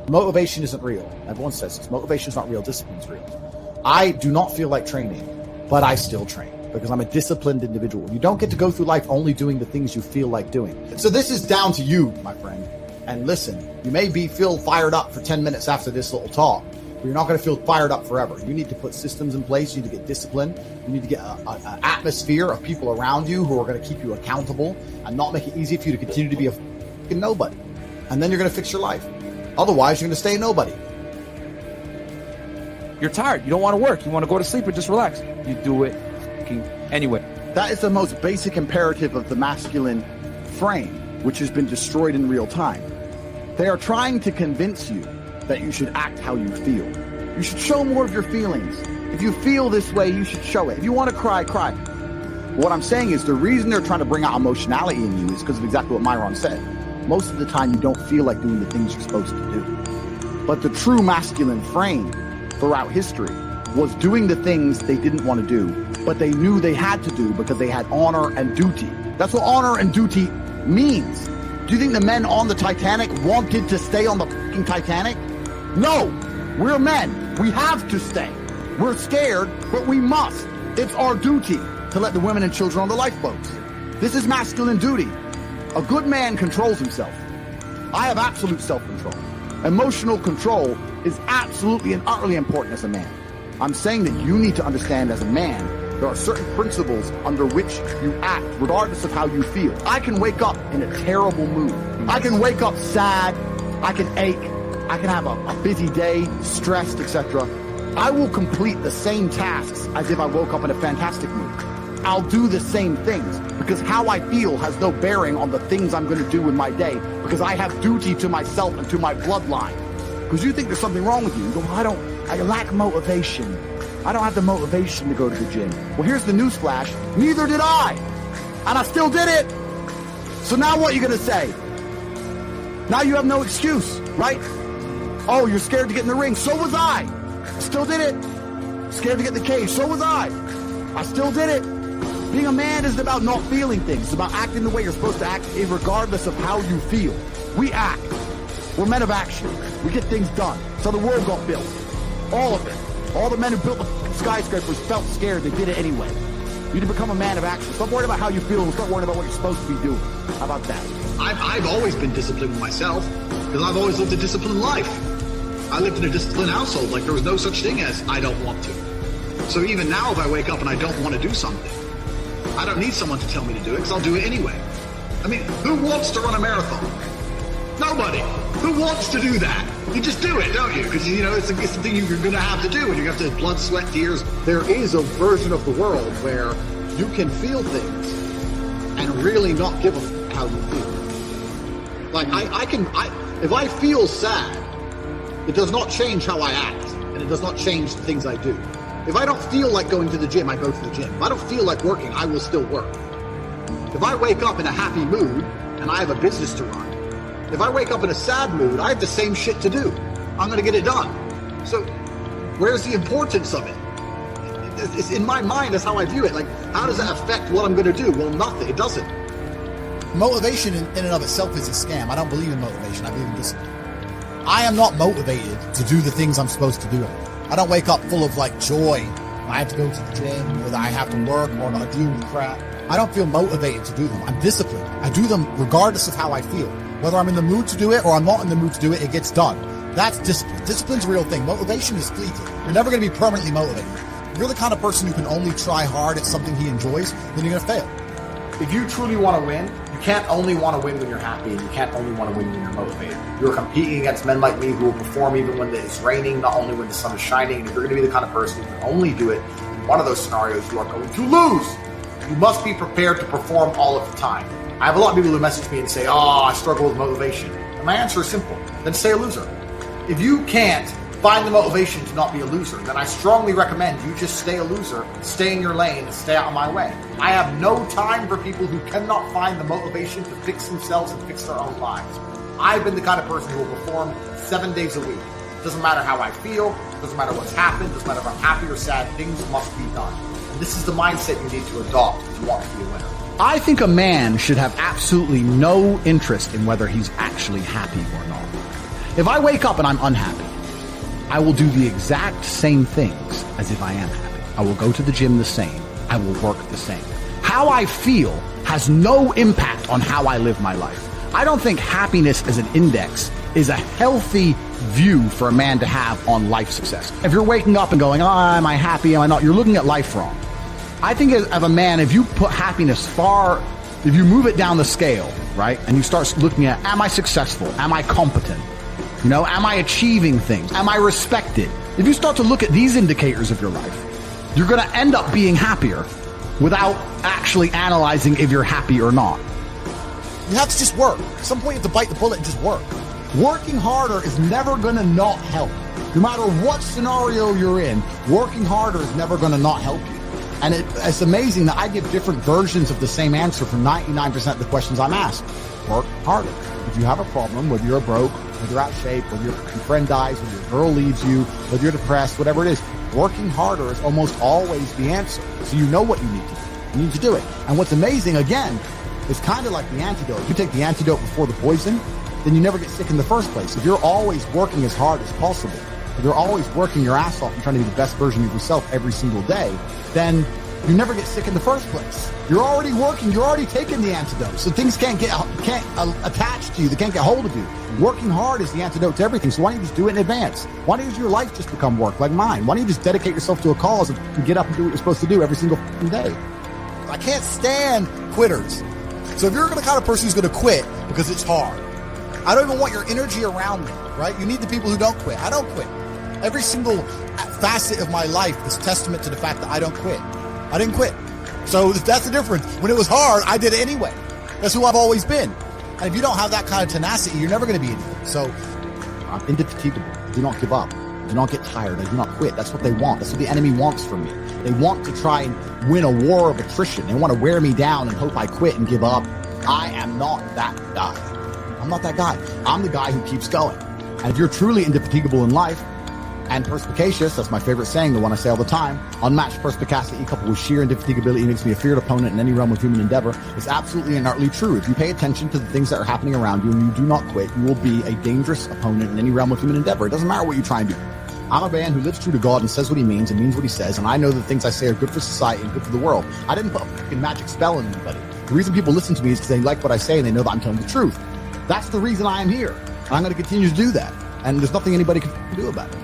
Motivation isn't real. Everyone says this. Motivation is not real. Discipline is real. I do not feel like training, but I still train because I'm a disciplined individual. You don't get to go through life only doing the things you feel like doing. So this is down to you, my friend. And listen, you may feel fired up for 10 minutes after this little talk, but you're not going to feel fired up forever. You need to put systems in place. You need to get discipline. You need to get an atmosphere of people around you who are going to keep you accountable and not make it easy for you to continue to be a fucking nobody. And then you're going to fix your life. Otherwise, you're going to stay a nobody. You're tired. You don't want to work. You want to go to sleep or just relax. You do it anyway. That is the most basic imperative of the masculine frame, which has been destroyed in real time. They are trying to convince you that you should act how you feel. You should show more of your feelings. If you feel this way, you should show it. If you want to cry, cry. What I'm saying is the reason they're trying to bring out emotionality in you is because of exactly what Myron said. Most of the time, you don't feel like doing the things you're supposed to do. But the true masculine frame throughout history was doing the things they didn't want to do, but they knew they had to do because they had honor and duty. That's what honor and duty means. Do you think the men on the Titanic wanted to stay on the fucking Titanic? No, we're men. We have to stay. We're scared, but we must. It's our duty to let the women and children on the lifeboats. This is masculine duty. A good man controls himself. I have absolute self-control. Emotional control is absolutely and utterly important as a man. I'm saying that you need to understand as a man, there are certain principles under which you act, regardless of how you feel. I can wake up in a terrible mood. I can wake up sad. I can ache. I can have a busy day, stressed, etc. I will complete the same tasks as if I woke up in a fantastic mood. I'll do the same things because how I feel has no bearing on the things I'm going to do in my day because I have duty to myself and to my bloodline. Because you think there's something wrong with you. You go, well, I lack motivation. I don't have the motivation to go to the gym. Well, here's the newsflash. Neither did I. And I still did it. So now what are you going to say? Now you have no excuse, right? Oh, you're scared to get in the ring. So was I. Still did it. Scared to get in the cage. So was I. I still did it. Being a man isn't about not feeling things. It's about acting the way you're supposed to act regardless of how you feel. We act. We're men of action. We get things done. So the world got built. All of it. All the men who built the skyscrapers felt scared. They did it anyway. You need to become a man of action. Stop worrying about how you feel and start worrying about what you're supposed to be doing. How about that? I've always been disciplined with myself because I've always lived a disciplined life. I lived in a disciplined household. Like there was no such thing as I don't want to. So even now if I wake up and I don't want to do something, I don't need someone to tell me to do it because I'll do it anyway. I mean, who wants to run a marathon? Nobody. Who wants to do that? You just do it, don't you? Because, you know, it's the thing you're going to have to do, and you have to blood, sweat, tears. There is a version of the world where you can feel things and really not give a f*** how you feel. Like, if I feel sad, it does not change how I act, and it does not change the things I do. If I don't feel like going to the gym, I go to the gym. If I don't feel like working, I will still work. If I wake up in a happy mood, and I have a business to run, if I wake up in a sad mood, I have the same shit to do. I'm going to get it done. So where's the importance of it? It's in my mind, that's how I view it. Like, how does that affect what I'm going to do? Well, nothing. It doesn't. Motivation in and of itself is a scam. I don't believe in motivation. I believe in discipline. I am not motivated to do the things I'm supposed to do. I don't wake up full of like joy. I have to go to the gym, or I have to work, or I deal with crap. I don't feel motivated to do them. I'm disciplined. I do them regardless of how I feel. Whether I'm in the mood to do it or I'm not in the mood to do it, it gets done. That's discipline. Discipline's a real thing. Motivation is fleeting. You're never going to be permanently motivated. If you're the kind of person who can only try hard at something he enjoys, then you're going to fail. If you truly want to win, you can't only want to win when you're happy, and you can't only want to win when you're motivated. You're competing against men like me who will perform even when it's raining, not only when the sun is shining. And if you're going to be the kind of person who can only do it in one of those scenarios, you are going to lose. You must be prepared to perform all of the time. I have a lot of people who message me and say, oh, I struggle with motivation. And my answer is simple. Then stay a loser. If you can't find the motivation to not be a loser, then I strongly recommend you just stay a loser, stay in your lane, and stay out of my way. I have no time for people who cannot find the motivation to fix themselves and fix their own lives. I've been the kind of person who will perform 7 days a week. Doesn't matter how I feel, doesn't matter what's happened, doesn't matter if I'm happy or sad, things must be done. And this is the mindset you need to adopt if you want to be a winner. I think a man should have absolutely no interest in whether he's actually happy or not. If I wake up and I'm unhappy, I will do the exact same things as if I am happy. I will go to the gym the same. I will work the same. How I feel has no impact on how I live my life. I don't think happiness as an index is a healthy view for a man to have on life success. If you're waking up and going, oh, am I happy? Am I not? You're looking at life wrong. I think as a man, if you put happiness if you move it down the scale, right? And you start looking at, am I successful? Am I competent? Am I achieving things? Am I respected? If you start to look at these indicators of your life, you're going to end up being happier without actually analyzing if you're happy or not. You have to just work. At some point, you have to bite the bullet and just work. Working harder is never going to not help. No matter what scenario you're in, working harder is never going to not help you. And it's amazing that I give different versions of the same answer for 99% of the questions I'm asked. Work harder. If you have a problem, whether you're broke, whether you're out of shape, whether your friend dies, whether your girl leaves you, whether you're depressed, whatever it is, working harder is almost always the answer. So you know what you need to do. You need to do it. And what's amazing, again, is kind of like the antidote. If you take the antidote before the poison, then you never get sick in the first place. If you're always working as hard as possible, if you're always working your ass off and trying to be the best version of yourself every single day, then you never get sick in the first place. You're already working. You're already taking the antidote. So things can't attach to you. They can't get hold of you. Working hard is the antidote to everything. So why don't you just do it in advance? Why don't your life just become work like mine? Why don't you just dedicate yourself to a cause and get up and do what you're supposed to do every single day? I can't stand quitters. So if you're the kind of person who's going to quit because it's hard, I don't even want your energy around me, right? You need the people who don't quit. I don't quit. Every single facet of my life is testament to the fact that I don't quit. I didn't quit. So that's the difference. When it was hard, I did it anyway. That's who I've always been. And if you don't have that kind of tenacity, you're never going to be anything. So I'm indefatigable. Do not give up. Do not get tired. I do not quit. That's what they want. That's what the enemy wants from me. They want to try and win a war of attrition. They want to wear me down and hope I quit and give up. I am not that guy. I'm not that guy. I'm the guy who keeps going. And if you're truly indefatigable in life and perspicacious, that's my favorite saying, the one I say all the time, unmatched perspicacity coupled with sheer indefatigability makes me a feared opponent in any realm of human endeavor, is absolutely and utterly true. If you pay attention to the things that are happening around you and you do not quit, you will be a dangerous opponent in any realm of human endeavor. It doesn't matter what you try and do. I'm a man who lives true to God and says what he means and means what he says, and I know the things I say are good for society and good for the world. I didn't put a fucking magic spell on anybody. The reason people listen to me is because they like what I say and they know that I'm telling the truth. That's the reason I am here. And I'm going to continue to do that. And there's nothing anybody can do about it.